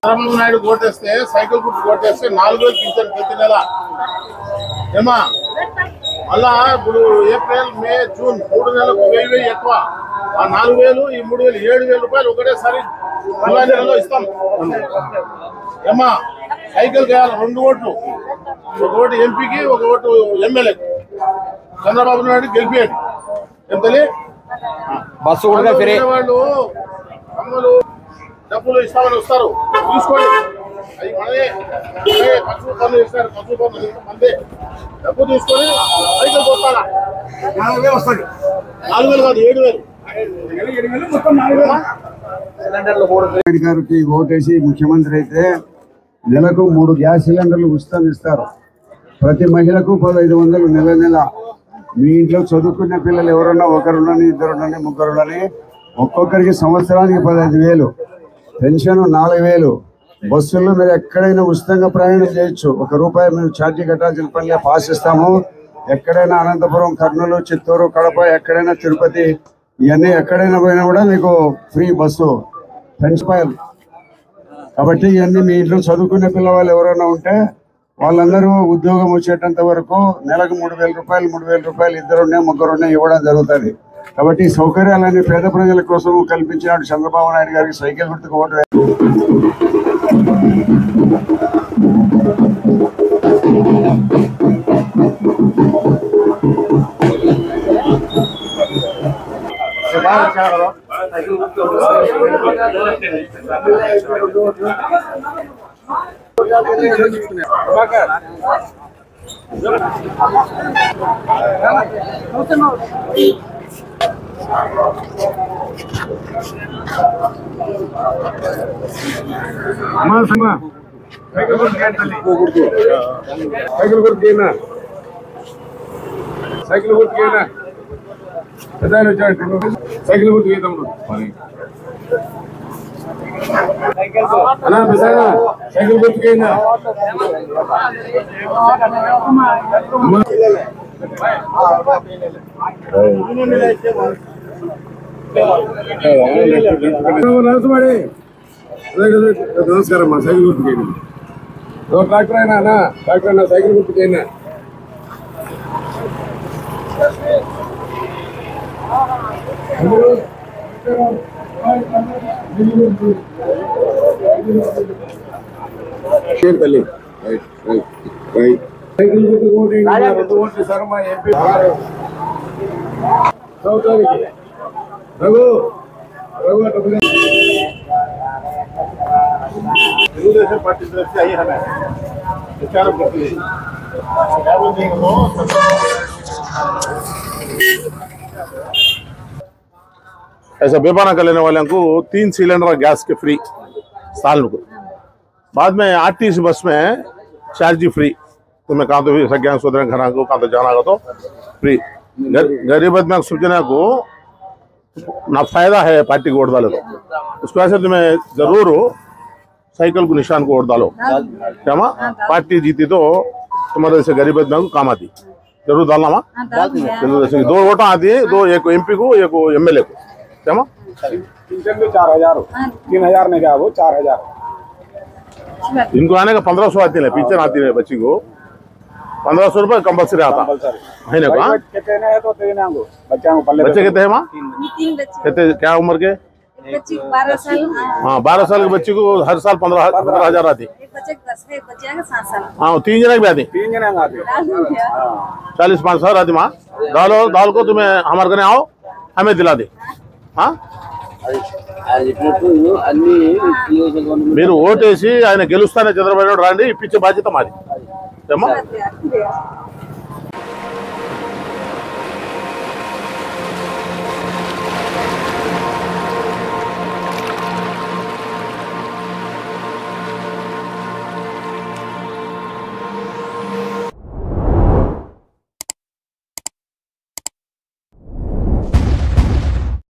చంద్రబాబు నాయుడు ఓటేస్తే సైకిల్ గుర్తు ఓటేస్తే 4,000 పింఛన్ ప్రతి నెల ఏమా మళ్ళా ఇప్పుడు ఏప్రిల్ మే జూన్ 3 నెలలకు 1000 ఎక్కువ ఆ 4,000 ఈ 3,000 7,000 రూపాయలు ఒకటేసారి జూలై నెలలో ఇస్తాం ఏమా సైకిల్ కావాలి 2 ఓట్లు ఒక ఓటు ఎంపీకి ఒక ఓటు ఎమ్మెల్యేకి చంద్రబాబు నాయుడు గెలిపియండి ఏం తల్లి బస్సు వాళ్ళు అమ్మలు డబ్బులు ఇస్తామని వస్తారు తీసుకోండి అది మనమే పశువు పనులు ఇస్తారు పశువు పనులు మందే డబ్బు తీసుకొని సైకిల్ పోతారా 4,000 వస్తుంది 4,000 కాదు 7,000 గారికి ఓటేసి ముఖ్యమంత్రి అయితే నెలకు 3 గ్యాస్ సిలిండర్లు ఉచితం ఇస్తారు. ప్రతి మహిళకు 1,500 నెల నెల. మీ ఇంట్లో చదువుకునే పిల్లలు ఎవరన్నా ఒకరుండని ఇద్దరుండని ముగ్గురుండని ఒక్కొక్కరికి సంవత్సరానికి 15,000 పెన్షన్ 4,000 బస్సుల్లో మీరు ఎక్కడైనా ఉచితంగా ప్రయాణం చేయొచ్చు. ₹1 మీరు ఛార్జీ కట్టాల్సిన పనిలే పాస్ ఇస్తాము. ఎక్కడైనా అనంతపురం కర్నూలు చిత్తూరు కడప ఎక్కడైనా తిరుపతి ఇవన్నీ ఎక్కడైనా పోయినా కూడా మీకు ఫ్రీ బస్సు పెన్షన్. కాబట్టి ఇవన్నీ మీ ఇంట్లో చదువుకునే పిల్లవాళ్ళు ఎవరైనా ఉంటే వాళ్ళందరూ ఉద్యోగం వచ్చేటంత వరకు నెలకు ₹3,000 ఇద్దరున్నా ముగ్గురున్నా ఇవ్వడం జరుగుతుంది. కాబట్టి ఈ సౌకర్యాలన్నీ పేద ప్రజల కోసం కల్పించినాడు చంద్రబాబు నాయుడు గారికి సైకిల్ గుర్తుకు ఓటు సైకిల్ గుర్తుకేనా సైకిల్ గుర్తుకేద్దాం సైకిల్ గుర్తుకేనా నమస్కారం అమ్మా సైకిల్ గుర్తుకేనా ట్రాక్టర్ అయినా ట్రాక్టర్ అయినా సైకిల్ గుర్తుకేనా తల్లి సైకిల్ గుర్తు ఓటు సార్ మా ఎంపీ రఘు తెలుగుదేశం पार्टी तरफ से आई हमें विचार करती है ऐसा बेपाना कर लेने वाले को 3 सिलेंडर गैस के फ्री साल को बाद में आरटीसी बस में चार्ज फ्री तुम्हें कहाँ तो गैस उधर घर को कहाँ तो जाना तो फ्री गरीब आदमी सूचना को ना फायदा है पार्टी को वोट डालो तो उसको ऐसे तुम्हें जरूर साइकिल को निशान को वोट डालो क्या माँ पार्टी जीती तो तुम्हारे जैसे गरीब आदमी को काम आती जरूर डालना माँ 2 वोट आती है 2 एक एमपी को एक एमएलए को क्या माँ 4,000 3,000 में क्या वो 4,000 इनको आने का 1,500 आती है पिक्चर आती है बच्ची को 1,500 रुपये कंपल्सरी आता महीने को। बच्चे कितने हैं माँ कितने क्या उम्र के 12 साल। हाँ 12 साल के बच्चे को हर साल 15,000 आती हाँ 3 जना भी आती 40-5,000 आती माँ दाल को तुम्हें हमारे घर आओ हमें दिला दे हाँ మీరు ఓటేసి ఆయన గెలుస్తానే చంద్రబాబు నాయుడు రాండి ఇప్పించే బాధ్యత మాది